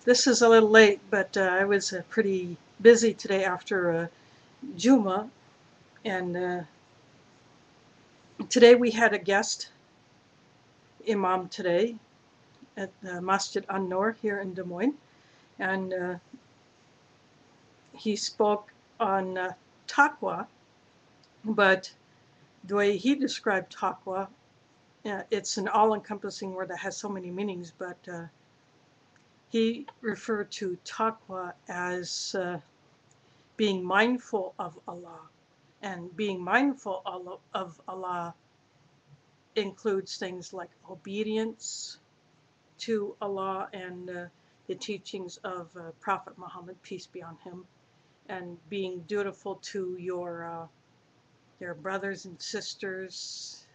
This is a little late, but I was pretty busy today after Juma, and today we had a guest imam today at Masjid An-Nur here in Des Moines, and he spoke on taqwa, but the way he described taqwa, it's an all-encompassing word that has so many meanings, but he referred to taqwa as being mindful of Allah. And being mindful of Allah includes things like obedience to Allah and the teachings of Prophet Muhammad, peace be on him, and being dutiful to your brothers and sisters,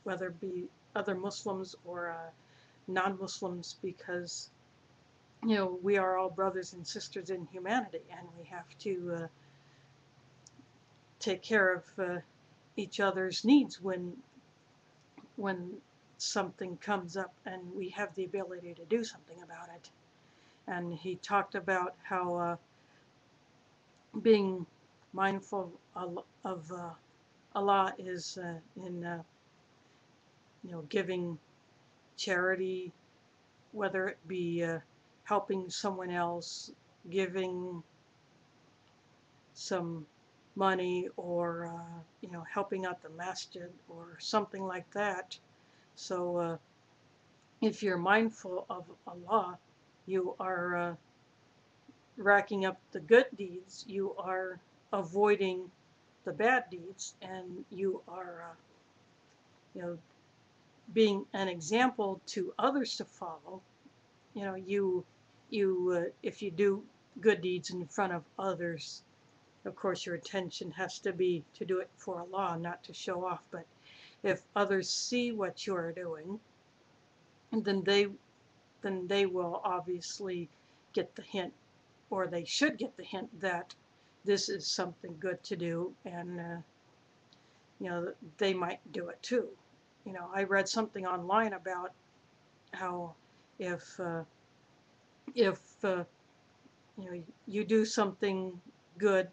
whether it be other Muslims or non-Muslims, because we are all brothers and sisters in humanity, and we have to take care of each other's needs when something comes up and we have the ability to do something about it. And he talked about how being mindful of Allah is in giving charity, whether it be helping someone else, giving some money, or helping out the masjid or something like that. So if you're mindful of Allah, you are racking up the good deeds, you are avoiding the bad deeds, and you are being an example to others to follow. You if you do good deeds in front of others, of course your intention has to be to do it for Allah, not to show off. But if others see what you are doing, then they will obviously get the hint, or they should get the hint, that this is something good to do, and they might do it too. I read something online about how if uh, if you do something good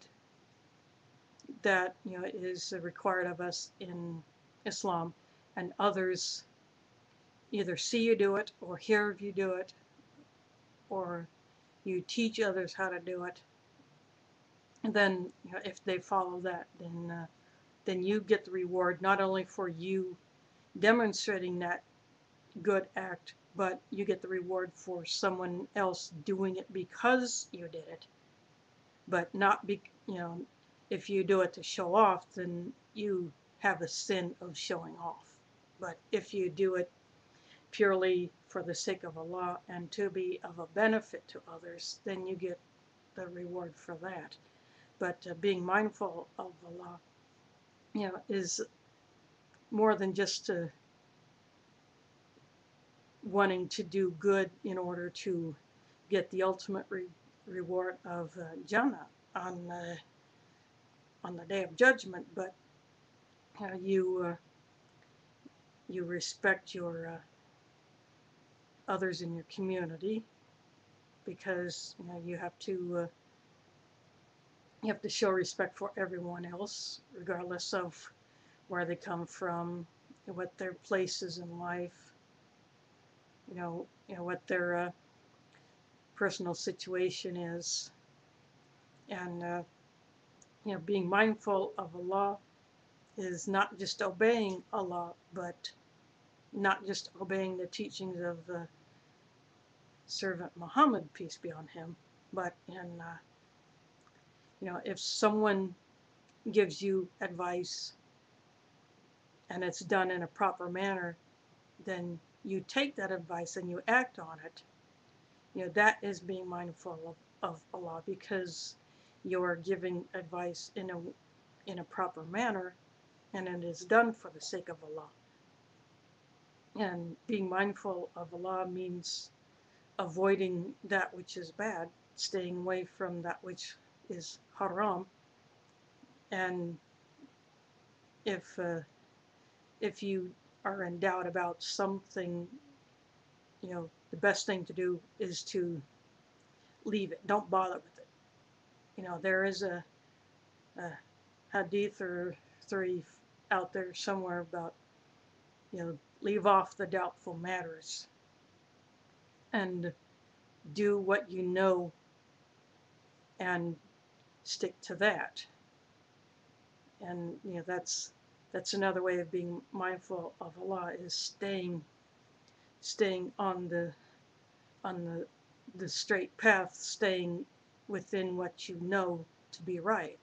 that is required of us in Islam, and others either see you do it or hear of you do it, or you teach others how to do it, and then if they follow that, then you get the reward, not only for you demonstrating that good act, but you get the reward for someone else doing it because you did it. But not if you do it to show off, then you have a sin of showing off. But if you do it purely for the sake of Allah and to be of a benefit to others, then you get the reward for that. But being mindful of Allah, is more than just wanting to do good in order to get the ultimate reward of Jannah on on the Day of Judgment, but you respect your others in your community, because you have to show respect for everyone else, regardless of where they come from, what their place is in life, what their personal situation is, and being mindful of Allah is not just obeying Allah, but not just obeying the teachings of the servant Muhammad, peace be on him, but in if someone gives you advice and it's done in a proper manner, then you take that advice and you act on it. That is being mindful of Allah, because you're giving advice in a proper manner, and it is done for the sake of Allah. And being mindful of Allah means avoiding that which is bad, staying away from that which is haram. And if if you are in doubt about something, the best thing to do is to leave it. Don't bother with it. There is a hadith or three out there somewhere about, leave off the doubtful matters and do what you know and stick to that. And that's another way of being mindful of Allah, is staying on the straight path, staying within what you know to be right,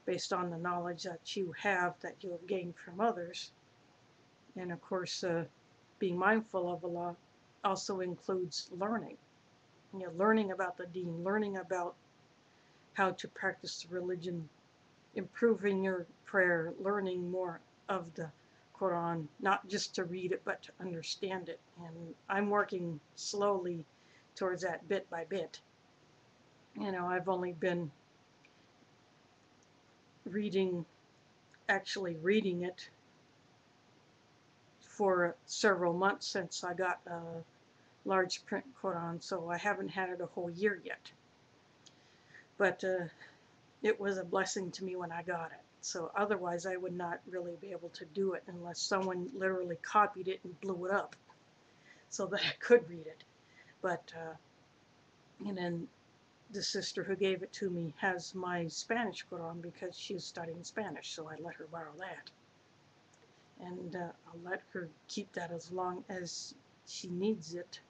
based on the knowledge that you have gained from others. And of course, being mindful of Allah also includes learning. Learning about the deen, learning about how to practice the religion, improving your prayer, learning more of the Quran, not just to read it, but to understand it. And I'm working slowly towards that bit by bit. I've only been actually reading it for several months since I got a large print Quran, so I haven't had it a whole year yet. But it was a blessing to me when I got it. So otherwise I would not really be able to do it unless someone literally copied it and blew it up so that I could read it. But and then the sister who gave it to me has my Spanish Quran because she's studying Spanish, so I let her borrow that. And I'll let her keep that as long as she needs it,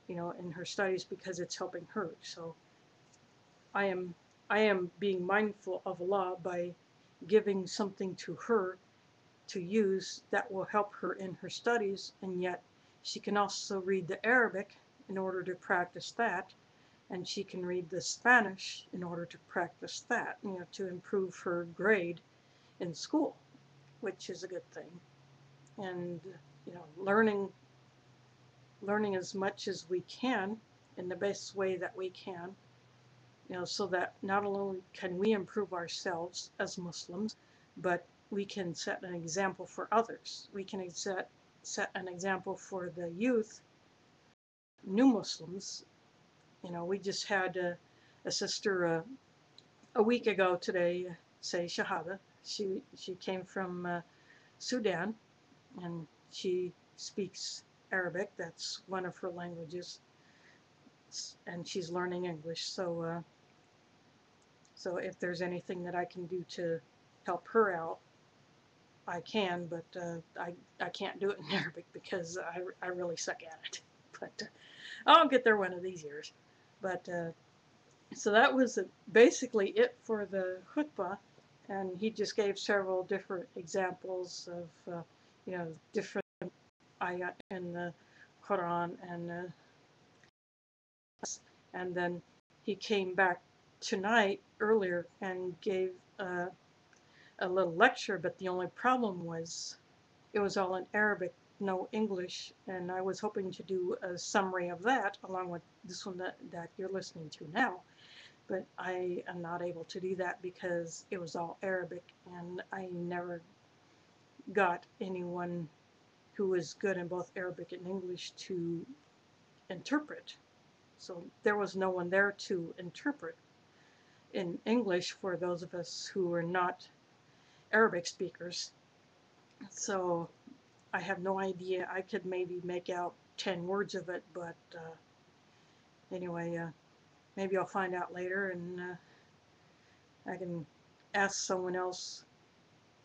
in her studies, because it's helping her. So I am being mindful of Allah by giving something to her to use that will help her in her studies, and yet she can also read the Arabic in order to practice that, and she can read the Spanish in order to practice that, to improve her grade in school, which is a good thing. And learning as much as we can in the best way that we can, so that not only can we improve ourselves as Muslims, but we can set an example for others. We can set an example for the youth, new Muslims. We just had a sister a week ago today say Shahada. She came from Sudan, and she speaks Arabic. That's one of her languages, and she's learning English. So if there's anything that I can do to help her out, I can, but I can't do it in Arabic because I really suck at it. But I'll get there one of these years. But so that was basically it for the khutbah, and he just gave several different examples of different ayat in the Quran, and then he came back tonight earlier and gave a little lecture, but the only problem was it was all in Arabic, no English, and I was hoping to do a summary of that along with this one that you're listening to now, but I am not able to do that because it was all Arabic, and I never got anyone who was good in both Arabic and English to interpret. So there was no one there to interpret in English for those of us who were not Arabic speakers. So I have no idea. I could maybe make out 10 words of it, but anyway, maybe I'll find out later, and I can ask someone else,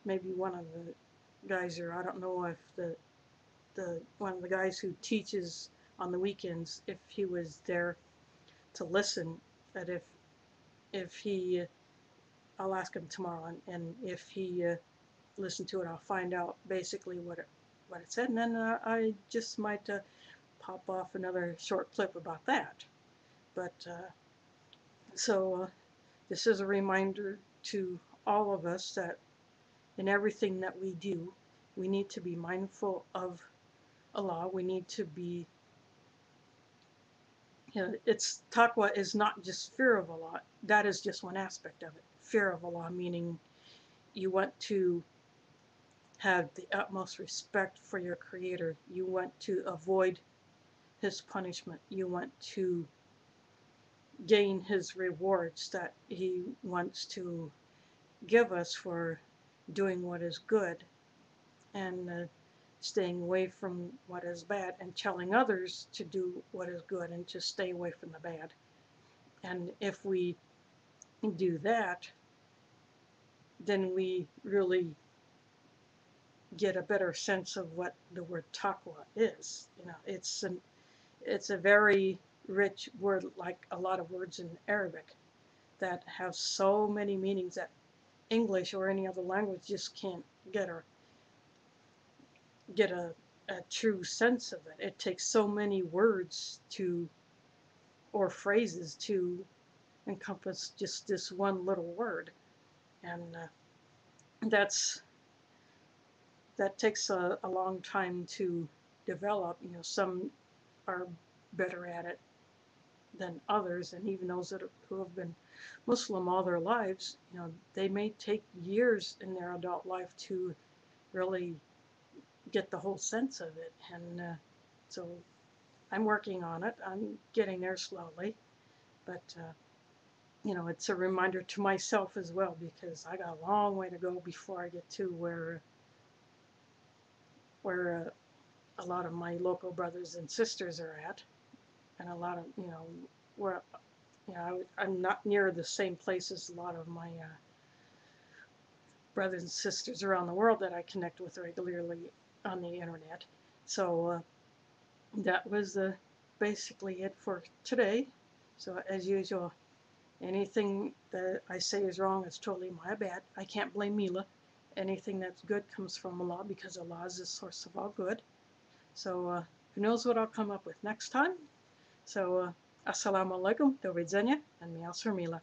maybe one of the guys, or I don't know if the one of the guys who teaches on the weekends, if he was there to listen. That if he, I'll ask him tomorrow, and if he listened to it, I'll find out basically what it said, and then I just might pop off another short clip about that. But so this is a reminder to all of us that in everything that we do, we need to be mindful of Allah. We need to be, it's taqwa is not just fear of Allah. That is just one aspect of it. Fear of Allah, meaning you want to have the utmost respect for your Creator. You want to avoid His punishment. You want to gain his rewards that he wants to give us for doing what is good and staying away from what is bad and telling others to do what is good and to stay away from the bad. And if we do that, then we really get a better sense of what the word taqwa is. It's a very rich word, like a lot of words in Arabic that have so many meanings that English or any other language just can't get a true sense of it. It takes so many words to or phrases to encompass just this one little word, and that's that takes a long time to develop. Some are better at it than others, and even those who have been Muslim all their lives, they may take years in their adult life to really get the whole sense of it. And so I'm working on it. I'm getting there slowly, but it's a reminder to myself as well, because I got a long way to go before I get to where a lot of my local brothers and sisters are at, and a lot of where I'm not near the same place as a lot of my brothers and sisters around the world that I connect with regularly on the internet. So that was basically it for today. So as usual, anything that I say is wrong, it's totally my bad. I can't blame Mila. Anything that's good comes from Allah, because Allah is the source of all good. So who knows what I'll come up with next time. So assalamu alaikum, do widzenia, and miał Mila.